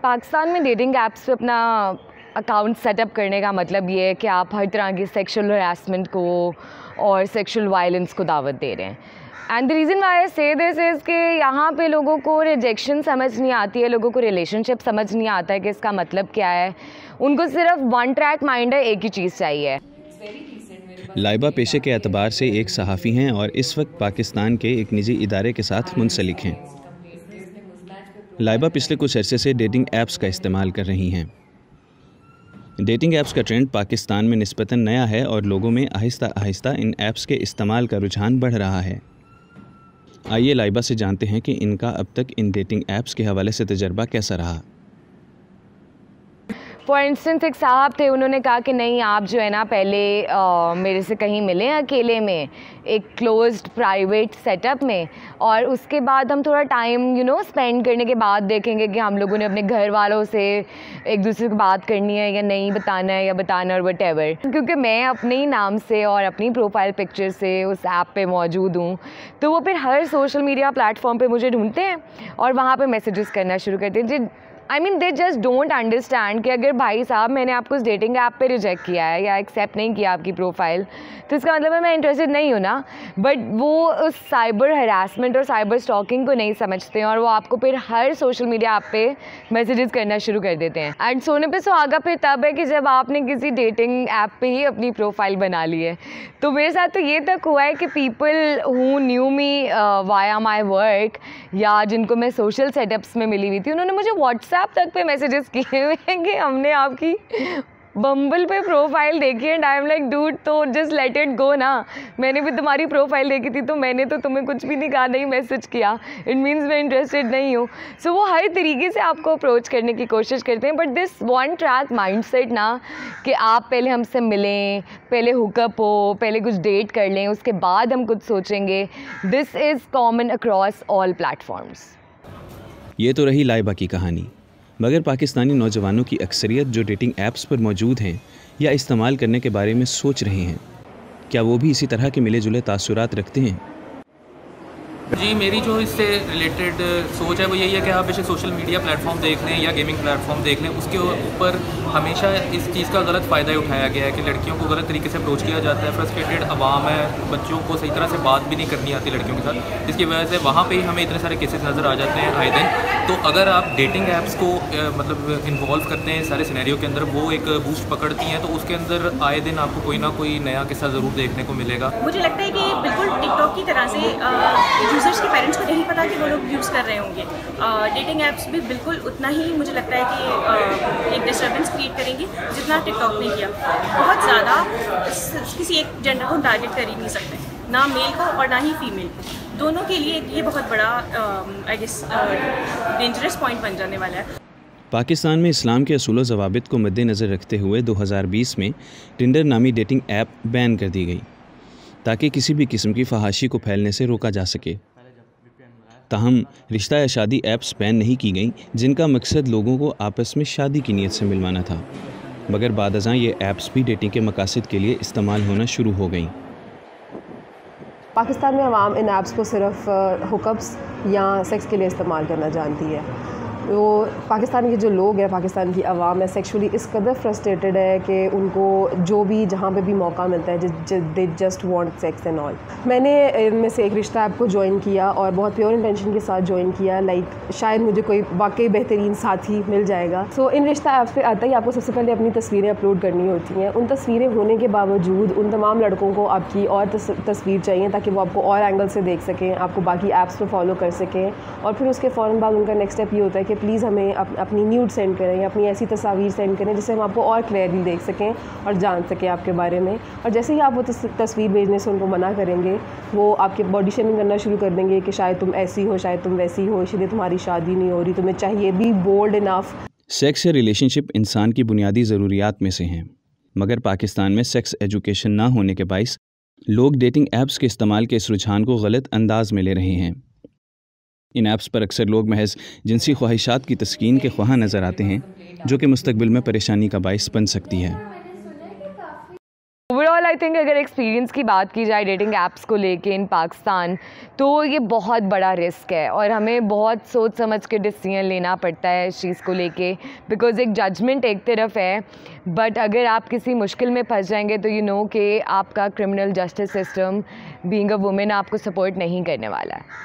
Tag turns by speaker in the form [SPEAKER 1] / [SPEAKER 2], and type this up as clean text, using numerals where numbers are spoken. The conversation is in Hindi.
[SPEAKER 1] पाकिस्तान में डेटिंग ऐप्स पे अपना अकाउंट सेटअप करने का मतलब ये है कि आप हर तरह की सेक्सुअल हरासमेंट को और सेक्सुअल वायलेंस को दावत दे रहे हैं। एंड द रीज़न वाई आई से दिस इज़ कि यहाँ पे लोगों को रिजेक्शन समझ नहीं आती है, लोगों को रिलेशनशिप समझ नहीं आता है कि इसका मतलब क्या है। उनको सिर्फ वन ट्रैक माइंड है, एक ही चीज़ चाहिए।
[SPEAKER 2] लाइबा पेशे के एतबार से एक सहाफ़ी हैं और इस वक्त पाकिस्तान के एक निजी इदारे के साथ मुंसलिक हैं। लाइबा पिछले कुछ अरसे से डेटिंग ऐप्स का इस्तेमाल कर रही हैं। डेटिंग ऐप्स का ट्रेंड पाकिस्तान में निस्बतन नया है और लोगों में आहिस्ता आहिस्ता इन ऐप्स के इस्तेमाल का रुझान बढ़ रहा है। आइए लाइबा से जानते हैं कि इनका अब तक इन डेटिंग ऐप्स के हवाले से तजर्बा कैसा रहा।
[SPEAKER 1] फॉर इंस्टेंस एक साहब थे, उन्होंने कहा कि नहीं आप जो है ना पहले मेरे से कहीं मिलें अकेले में, एक क्लोज्ड प्राइवेट सेटअप में, और उसके बाद हम थोड़ा टाइम स्पेंड करने के बाद देखेंगे कि हम लोगों ने अपने घर वालों से एक दूसरे को बात करनी है या नहीं बताना है या बताना और वटेवर। क्योंकि मैं अपने ही नाम से और अपनी प्रोफाइल पिक्चर से उस ऐप पे मौजूद हूँ, तो वो फिर हर सोशल मीडिया प्लेटफॉर्म पे मुझे ढूंढते हैं और वहाँ पे मैसेजेस करना शुरू करते हैं। दे जस्ट डोंट अंडरस्टैंड कि अगर भाई साहब मैंने आपको उस डेटिंग ऐप पे रिजेक्ट किया है या एक्सेप्ट नहीं किया आपकी प्रोफाइल, तो इसका मतलब है मैं इंटरेस्टेड नहीं हूँ ना। बट वो उस साइबर हरासमेंट और साइबर स्टॉकिंग को नहीं समझते हैं और वो आपको फिर हर सोशल मीडिया ऐप पे मैसेजेस करना शुरू कर देते हैं। एंड सोने पे सुहागा फिर तब है कि जब आपने किसी डेटिंग ऐप पे ही अपनी प्रोफाइल बना ली है। तो मेरे साथ तो ये तक हुआ है कि people who knew me via my work या जिनको मैं सोशल सेटअप्स में मिली हुई थी, उन्होंने मुझे व्हाट्सएप तक पे मैसेजेस किए हुए हैं कि हमने आपकी बम्बल पे प्रोफाइल देखी and I am like dude, तो जस्ट लेट इट गो ना। मैंने भी तुम्हारी प्रोफाइल देखी थी, तो मैंने तो तुम्हें कुछ भी नहीं कहा, नहीं मैसेज किया, इट मीन्स मैं इंटरेस्टेड नहीं हूँ। सो वो हर तरीके से आपको अप्रोच करने की कोशिश करते हैं। But this one track mindset ना, कि आप पहले हमसे मिलें, पहले हुकअप हो, पहले कुछ डेट कर लें, उसके बाद हम कुछ सोचेंगे, this is common across all platforms.
[SPEAKER 2] ये तो रही लाइबा की कहानी, मगर पाकिस्तानी नौजवानों की अक्सरियत जो डेटिंग ऐप्स पर मौजूद हैं या इस्तेमाल करने के बारे में सोच रहे हैं, क्या वो भी इसी तरह के मिले जुले तासुरात रखते हैं?
[SPEAKER 3] जी, मेरी जो इससे रिलेटेड सोच है वो यही है कि आप बेशक सोशल मीडिया प्लेटफॉर्म देख लें या गेमिंग प्लेटफॉर्म देख लें, उसके ऊपर हमेशा इस चीज़ का गलत फ़ायदा ही उठाया गया है कि लड़कियों को गलत तरीके से अप्रोच किया जाता है। फ्रस्ट्रेटेड आवाम है, बच्चों को सही तरह से बात भी नहीं करनी आती लड़कियों के साथ, जिसकी वजह से वहाँ पे ही हमें इतने सारे केसेस नज़र आ जाते हैं आए दिन। तो अगर आप डेटिंग ऐप्स को मतलब इन्वॉल्व करते हैं सारे सिनेरियो के अंदर, वो एक बूस्ट पकड़ती हैं, तो उसके अंदर आए दिन आपको कोई ना कोई नया किस्सा ज़रूर देखने को मिलेगा।
[SPEAKER 4] मुझे लगता है कि बिल्कुल टिकटॉक की तरह से यूज़र्स के पेरेंट्स को नहीं पता कि वो लोग यूज़ कर रहे होंगे। डेटिंग ऐप्स भी बिल्कुल उतना ही मुझे लगता है कि एक डिस्टर्बेंस क्रिएट करेंगी जितना टिकटॉक ने किया। बहुत ज़्यादा किसी एक जेंडर को टारगेट कर ही नहीं सकते, ना मेल को और ना ही फीमेल को। दोनों के लिए ये बहुत बड़ा आई गेस डेंजरस पॉइंट बन जाने वाला है।
[SPEAKER 2] पाकिस्तान में इस्लाम के असूल व ज़वाबित को मद्देनज़र रखते हुए 2020 में टिंडर नामी डेटिंग ऐप बैन कर दी गई ताकि किसी भी किस्म की फहाशी को फैलने से रोका जा सके। ताहम रिश्ता या शादी ऐप्स बैन नहीं की गईं जिनका मकसद लोगों को आपस में शादी की नीयत से मिलवाना था, मगर बाद अज़ां ये ऐप्स भी डेटिंग के मकासद के लिए इस्तेमाल होना शुरू हो गईं।
[SPEAKER 5] पाकिस्तान में अवाम इन ऐप्स को सिर्फ हुकअप्स या सेक्स के लिए इस्तेमाल करना जानती है। वो पाकिस्तान के जो लोग हैं, पाकिस्तान की आवाम है, सेक्सुअली इस कदर फ्रस्ट्रेटेड है कि उनको जो भी जहाँ पे भी मौका मिलता है they just want sex and all. मैंने इनमें से एक रिश्ता ऐप को ज्वाइन किया और बहुत प्योर इंटेंशन के साथ ज्वाइन किया, लाइक शायद मुझे कोई वाकई बेहतरीन साथी मिल जाएगा। सो इन रिश्ता ऐप्स पे आता ही आपको सबसे पहले अपनी तस्वीरें अपलोड करनी होती हैं। उन तस्वीरें होने के बावजूद उन तमाम लड़कों को आपकी और तस्वीर चाहिए ताकि वो आपको और एंगल से देख सकें, आपको बाकी ऐप्स पर फॉलो कर सकें। और फिर उसके फ़ौरन बाद उनका नेक्स्ट स्टेप ये होता है कि प्लीज़ हमें अपनी न्यूड सेंड करें या अपनी ऐसी तस्वीर सेंड करें जिससे हम आपको और क्लियरली देख सकें और जान सकें आपके बारे में। और जैसे ही आप वो तस्वीर भेजने से उनको मना करेंगे, वो आपके बॉडी शेमिंग करना शुरू कर देंगे कि शायद तुम ऐसी हो, शायद तुम वैसी हो, इसलिए तुम्हारी शादी नहीं हो रही, तुम्हें चाहिए बी बोल्ड इनफ।
[SPEAKER 2] सेक्स या रिलेशनशिप इंसान की बुनियादी ज़रूरियात में से हैं, मगर पाकिस्तान में सेक्स एजुकेशन ना होने के बाइस लोग डेटिंग ऐप्स के इस्तेमाल के इस रुझान को गलत अंदाज में ले रहे हैं। इन ऐप्स पर अक्सर लोग महज जिनसी ख्वाहिशात की तस्कीन के ख्वाह नज़र आते हैं, जो कि मुस्तकबिल में परेशानी का बाइस बन सकती है।
[SPEAKER 1] ओवरऑल आई थिंक अगर एक्सपीरियंस की बात की जाए डेटिंग ऐप्स को लेके इन पाकिस्तान, तो ये बहुत बड़ा रिस्क है और हमें बहुत सोच समझ के डिसीजन लेना पड़ता है इस चीज़ को लेके, बिकॉज़ एक जजमेंट एक तरफ है, बट अगर आप किसी मुश्किल में फंस जाएंगे तो कि आपका criminal justice system being a women आपको सपोर्ट नहीं करने वाला है।